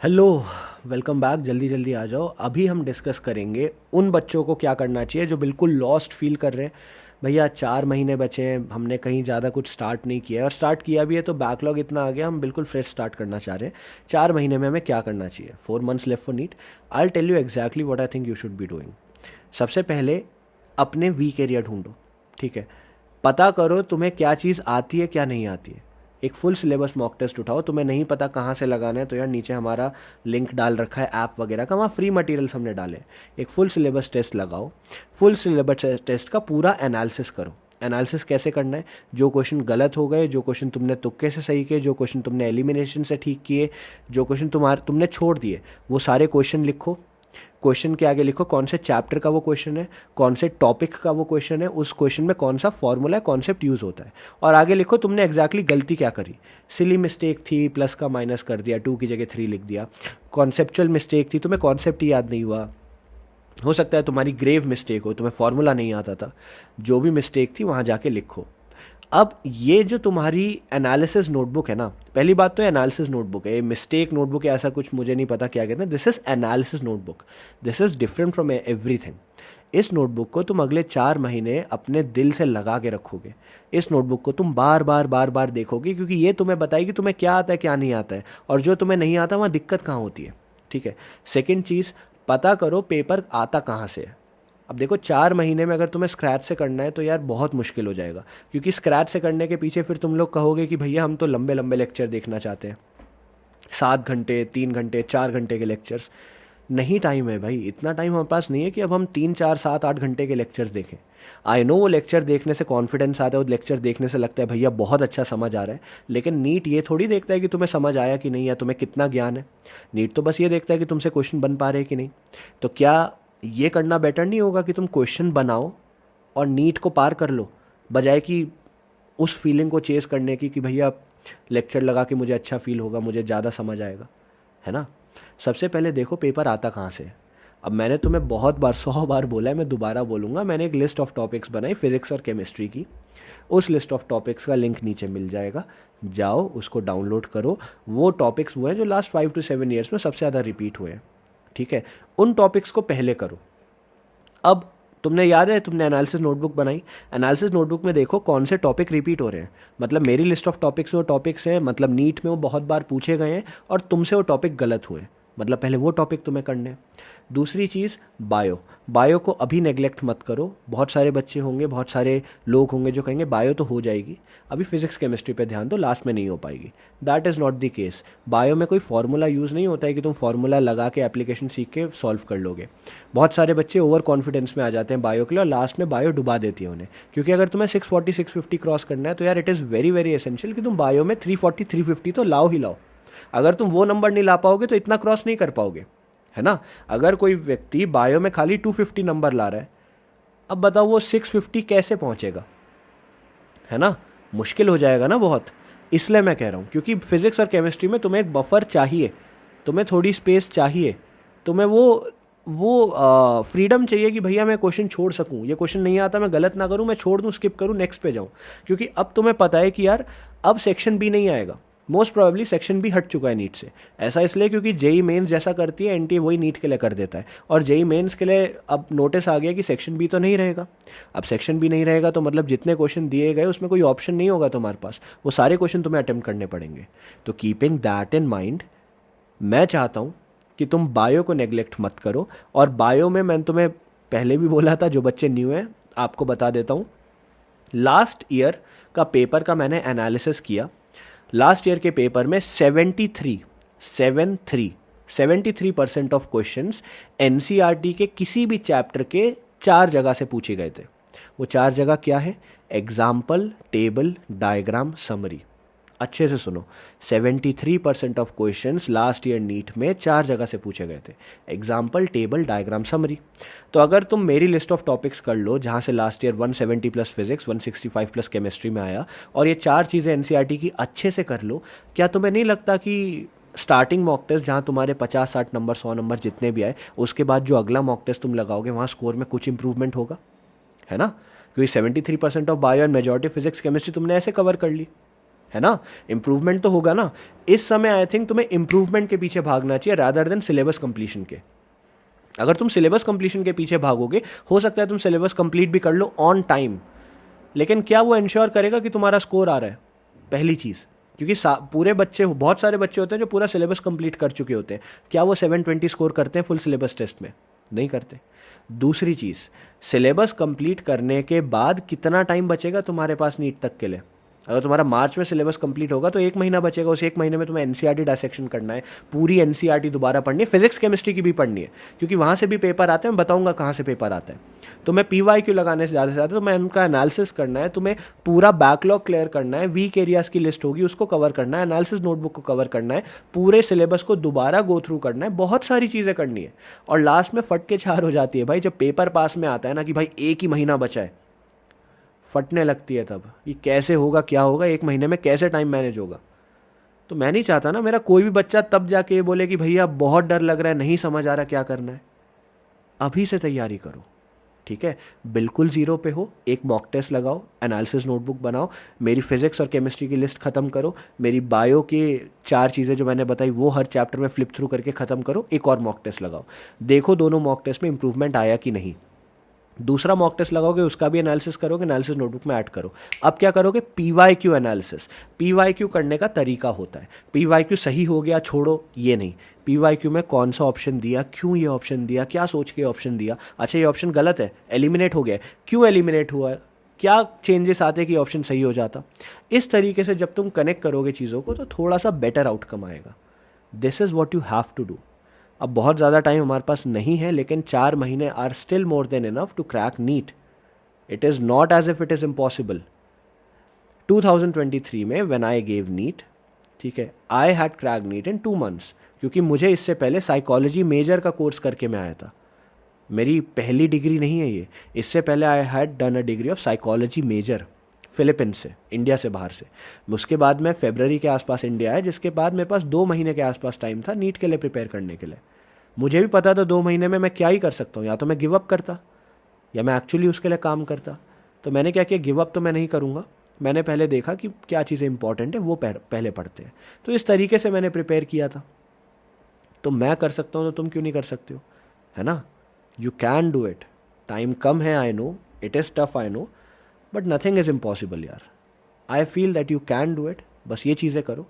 Hello. Welcome back. जल्दी जल्दी आ जाओ। अभी हम डिस्कस करेंगे उन बच्चों को क्या करना चाहिए जो बिल्कुल लॉस्ट फील कर रहे हैं। भैया 4 महीने बचे हैं, हमने कहीं ज़्यादा कुछ स्टार्ट नहीं किया है, और स्टार्ट किया भी है तो बैकलॉग इतना आ गया, हम बिल्कुल फ्रेश स्टार्ट करना चाह रहे हैं। 4 महीने में हमें क्या करना चाहिए? 4 months left for NEET. I tell you exactly what I think you should be doing. सबसे पहले अपने वीक एरिया ढूंढो। ठीक है, पता करो तुम्हें क्या चीज़ आती है क्या नहीं आती है। एक फुल सिलेबस मॉक टेस्ट उठाओ। तुम्हें नहीं पता कहाँ से लगाना है तो यार नीचे हमारा लिंक डाल रखा है ऐप वगैरह का, वहाँ फ्री मटेरियल्स हमने डाले। एक फुल सिलेबस टेस्ट लगाओ। फुल सिलेबस टेस्ट का पूरा एनालिसिस करो। एनालिसिस कैसे करना है? जो क्वेश्चन गलत हो गए, जो क्वेश्चन तुमने तुक्के से सही किए, जो क्वेश्चन तुमने एलिमिनेशन से ठीक किए, जो क्वेश्चन तुमने छोड़ दिए, वो सारे क्वेश्चन लिखो। क्वेश्चन के आगे लिखो कौन से चैप्टर का वो क्वेश्चन है, कौन से टॉपिक का वो क्वेश्चन है, उस क्वेश्चन में कौन सा फॉर्मूला कॉन्सेप्ट यूज़ होता है, और आगे लिखो तुमने एग्जैक्टली गलती क्या करी। सिली मिस्टेक थी, प्लस का माइनस कर दिया, 2 की जगह 3 लिख दिया। कॉन्सेप्चुअल मिस्टेक थी, तुम्हें कॉन्सेप्ट ही याद नहीं हुआ। हो सकता है तुम्हारी ग्रेव मिस्टेक हो, तुम्हें फॉर्मूला नहीं आता था। जो भी मिस्टेक थी वहाँ जाके लिखो। अब ये जो तुम्हारी एनालिसिस नोटबुक है ना, पहली बात तो एनालिसिस नोटबुक है, ये मिस्टेक नोटबुक है ऐसा कुछ मुझे नहीं पता क्या कहते हैं। This is analysis notebook. This is different from everything. इस नोटबुक को तुम अगले 4 महीने अपने दिल से लगा के रखोगे। इस नोटबुक को तुम बार बार बार बार देखोगे, क्योंकि ये तुम्हें बताएगी तुम्हें क्या आता है क्या नहीं आता है, और जो तुम्हें नहीं आता वहाँ दिक्कत कहाँ होती है। ठीक है। सेकेंड चीज़, पता करो पेपर आता कहाँ से है। अब देखो 4 महीने में अगर तुम्हें स्क्रैच से करना है तो यार बहुत मुश्किल हो जाएगा, क्योंकि स्क्रैच से करने के पीछे फिर तुम लोग कहोगे कि भैया हम तो लंबे लंबे लेक्चर देखना चाहते हैं, 7 घंटे 3 घंटे 4 घंटे के लेक्चर्स। नहीं टाइम है भाई, इतना टाइम हमारे पास नहीं है कि अब हम 3 4 7 8 घंटे के लेक्चर्स देखें। आई नो वो लेक्चर देखने से कॉन्फिडेंस आता है, वो लेक्चर देखने से लगता है भैया बहुत अच्छा समझ आ रहा है, लेकिन नीट ये थोड़ी देखता है कि तुम्हें समझ आया कि नहीं, या तुम्हें कितना ज्ञान है। नीट तो बस ये देखता है कि तुमसे क्वेश्चन बन पा रहे हैं कि नहीं। तो क्या ये करना बेटर नहीं होगा कि तुम क्वेश्चन बनाओ और नीट को पार कर लो, बजाय कि उस फीलिंग को चेस करने की कि भैया लेक्चर लगा के मुझे अच्छा फील होगा, मुझे ज़्यादा समझ आएगा, है ना। सबसे पहले देखो पेपर आता कहाँ से है। अब मैंने तुम्हें बहुत बार 100 बार बोला है, मैं दोबारा बोलूँगा। मैंने एक लिस्ट ऑफ टॉपिक्स बनाई फिजिक्स और केमिस्ट्री की। उस लिस्ट ऑफ टॉपिक्स का लिंक नीचे मिल जाएगा, जाओ उसको डाउनलोड करो। वो टॉपिक्स वो हैं जो लास्ट 5 to 7 ईयर्स में सबसे ज़्यादा रिपीट हुए हैं। ठीक है, उन टॉपिक्स को पहले करो। अब तुमने याद है तुमने एनालिसिस नोटबुक बनाई, एनालिसिस नोटबुक में देखो कौन से टॉपिक रिपीट हो रहे हैं। मतलब मेरी लिस्ट ऑफ टॉपिक्स वो टॉपिक्स हैं, मतलब नीट में वो बहुत बार पूछे गए हैं और तुमसे वो टॉपिक गलत हुए, मतलब पहले वो टॉपिक तुम्हें करने हैं। दूसरी चीज़, बायो। बायो को अभी नेग्लेक्ट मत करो। बहुत सारे बच्चे होंगे, बहुत सारे लोग होंगे जो कहेंगे बायो तो हो जाएगी, अभी फिजिक्स केमिस्ट्री पे ध्यान दो, लास्ट में नहीं हो पाएगी। That is not the case. Bio में कोई फार्मूला यूज़ नहीं होता है कि तुम फार्मूला लगा के एप्लीकेशन सीख के सॉल्व कर लोगे। बहुत सारे बच्चे ओवर कॉन्फिडेंस में आ जाते हैं बायो के लिए, और लास्ट में बायो डुबा देती है उन्हें। क्योंकि अगर तुम्हें 640 650 क्रॉस करना है तो यार it is very very essential कि तुम बायो में 340 350 तो लाओ ही लाओ। अगर तुम वो नंबर नहीं ला पाओगे तो इतना क्रॉस नहीं कर पाओगे, है ना। अगर कोई व्यक्ति बायो में खाली 250 नंबर ला रहा है, अब बताओ वो 650 कैसे पहुंचेगा, है ना। मुश्किल हो जाएगा ना बहुत। इसलिए मैं कह रहा हूँ, क्योंकि फिजिक्स और केमिस्ट्री में तुम्हें एक बफर चाहिए, तुम्हें थोड़ी स्पेस चाहिए, तुम्हें वो फ्रीडम चाहिए कि भैया मैं क्वेश्चन छोड़ सकूं, ये क्वेश्चन नहीं आता मैं गलत ना करूं, मैं छोड़ दूं, स्किप करूं, नेक्स्ट पे जाऊं। क्योंकि अब तुम्हें पता है कि यार अब सेक्शन बी नहीं आएगा, मोस्ट प्रोबेबली सेक्शन बी हट चुका है नीट से। ऐसा इसलिए क्योंकि जेई मेंस जैसा करती है एनटीए वही नीट के लिए कर देता है, और जेई मेंस के लिए अब नोटिस आ गया कि सेक्शन बी तो नहीं रहेगा। अब सेक्शन बी नहीं रहेगा तो मतलब जितने क्वेश्चन दिए गए उसमें कोई ऑप्शन नहीं होगा तुम्हारे पास, वो सारे क्वेश्चन तुम्हें अटेम्प्ट करने पड़ेंगे। तो कीपिंग दैट इन माइंड, मैं चाहता हूँ कि तुम बायो को नेग्लेक्ट मत करो। और बायो में मैंने तुम्हें पहले भी बोला था, जो बच्चे न्यू हैं आपको बता देता हूँ। लास्ट ईयर का पेपर का मैंने एनालिसिस किया। लास्ट ईयर के पेपर में 73% ऑफ क्वेश्चंस एनसीईआरटी के किसी भी चैप्टर के 4 जगह से पूछे गए थे। वो 4 जगह क्या है? Example, table, diagram, summary. अच्छे से सुनो, 73% of questions last year NEET में 4 जगह से पूछे गए थे, एग्जाम्पल, टेबल, डायग्राम, समरी। तो अगर तुम मेरी लिस्ट ऑफ टॉपिक्स कर लो, जहाँ से last year 170 plus physics 165 plus chemistry में आया, और ये 4 चीज़ें एनसीईआरटी की अच्छे से कर लो, क्या तुम्हें नहीं लगता कि स्टार्टिंग मॉक टेस्ट जहाँ तुम्हारे 50 60 नंबर 100 नंबर जितने भी आए, उसके बाद जो अगला मॉक टेस्ट तुम लगाओगे वहाँ स्कोर में कुछ इंप्रूवमेंट होगा, है ना। क्योंकि 73% of bio and majority physics chemistry तुमने ऐसे कवर कर ली। है ना? इम्प्रूवमेंट तो होगा ना। इस समय आई थिंक तुम्हें इम्प्रूवमेंट के पीछे भागना चाहिए रादर देन सिलेबस कंप्लीशन के। अगर तुम सिलेबस कंप्लीशन के पीछे भागोगे, हो सकता है तुम सिलेबस कंप्लीट भी कर लो ऑन टाइम, लेकिन क्या वो इंश्योर करेगा कि तुम्हारा स्कोर आ रहा है? पहली चीज़, क्योंकि पूरे बच्चे, बहुत सारे बच्चे होते हैं जो पूरा सिलेबस कंप्लीट कर चुके होते हैं, क्या वो 720 स्कोर करते हैं फुल सिलेबस टेस्ट में? नहीं करते। दूसरी चीज़, सिलेबस कंप्लीट करने के बाद कितना टाइम बचेगा तुम्हारे पास नीट तक के लिए? अगर तुम्हारा मार्च में सिलेबस कंप्लीट होगा तो 1 महीना बचेगा, उस 1 महीने में तुम्हें एनसीईआरटी डायसेक्शन करना है, पूरी एनसीईआरटी दोबारा पढ़नी है, फिजिक्स केमिस्ट्री की भी पढ़नी है, क्योंकि वहाँ से भी पेपर आते हैं, मैं बताऊंगा कहाँ से पेपर आता है। तो मैं PYQ लगाने से ज़्यादा तो मैं उनका एनालिसिस करना है, तुम्हें पूरा बैकलॉग क्लियर करना है, वीक एरियाज की लिस्ट होगी उसको कवर करना है, एनालिसिस नोटबुक को कवर करना है, पूरे सिलेबस को दोबारा गो थ्रू करना है, बहुत सारी चीज़ें करनी है। और लास्ट में फट के छार हो जाती है भाई, जब पेपर पास में आता है ना कि भाई 1 ही महीना बचा है, फटने लगती है तब, ये कैसे होगा, क्या होगा, 1 महीने में कैसे टाइम मैनेज होगा। तो मैं नहीं चाहता ना मेरा कोई भी बच्चा तब जाके ये बोले कि भैया बहुत डर लग रहा है, नहीं समझ आ रहा क्या करना है। अभी से तैयारी करो, ठीक है? बिल्कुल जीरो पे हो, एक मॉक टेस्ट लगाओ, एनालिसिस नोटबुक बनाओ, मेरी फिजिक्स और केमिस्ट्री की लिस्ट खत्म करो, मेरी बायो की 4 चीज़ें जो मैंने बताई वो हर चैप्टर में फ्लिप थ्रू करके ख़त्म करो, एक और मॉक टेस्ट लगाओ, देखो दोनों मॉक टेस्ट में इंप्रूवमेंट आया कि नहीं। दूसरा मॉक टेस्ट लगाओगे, उसका भी एनालिसिस करोगे, एनालिसिस नोटबुक में ऐड करो। अब क्या करोगे? PYQ analysis. PYQ करने का तरीका होता है, PYQ सही हो गया छोड़ो ये नहीं, PYQ में कौन सा ऑप्शन दिया, क्यों ये ऑप्शन दिया, क्या सोच के ऑप्शन दिया, अच्छा ये ऑप्शन गलत है, एलिमिनेट हो गया, क्यों एलिमिनेट हुआ, क्या चेंजेस आते कि ऑप्शन सही हो जाता। इस तरीके से जब तुम कनेक्ट करोगे चीज़ों को तो थोड़ा सा बेटर आउटकम आएगा। This is what you have to do. अब बहुत ज़्यादा टाइम हमारे पास नहीं है, लेकिन 4 महीने are still more than enough to crack NEET. It is not as if it is impossible. 2023 में व्हेन आई गेव नीट, ठीक है, I had crack NEET in 2 months, क्योंकि मुझे इससे पहले साइकोलॉजी मेजर का कोर्स करके मैं आया था। मेरी पहली डिग्री नहीं है ये, इससे पहले I had done a degree of psychology major Philippines से, इंडिया से बाहर से। उसके बाद मैं फरवरी के आसपास इंडिया आया, जिसके बाद मेरे पास 2 महीने के आसपास टाइम था नीट के लिए प्रिपेयर करने के लिए। मुझे भी पता था 2 महीने में मैं क्या ही कर सकता हूँ, या तो मैं गिव अप करता या मैं एक्चुअली उसके लिए काम करता। तो मैंने क्या किया, गिव अप तो मैं नहीं करूँगा, मैंने पहले देखा कि क्या चीज़ें इंपॉर्टेंट है वो पहले पढ़ते हैं। तो इस तरीके से मैंने प्रिपेयर किया था। तो मैं कर सकता हूँ तो तुम क्यों नहीं कर सकते हो, है ना? You can do it. Time कम है, I know, it is tough, I know, but nothing is impossible यार। I feel that you can do it. बस ये चीज़ें करो।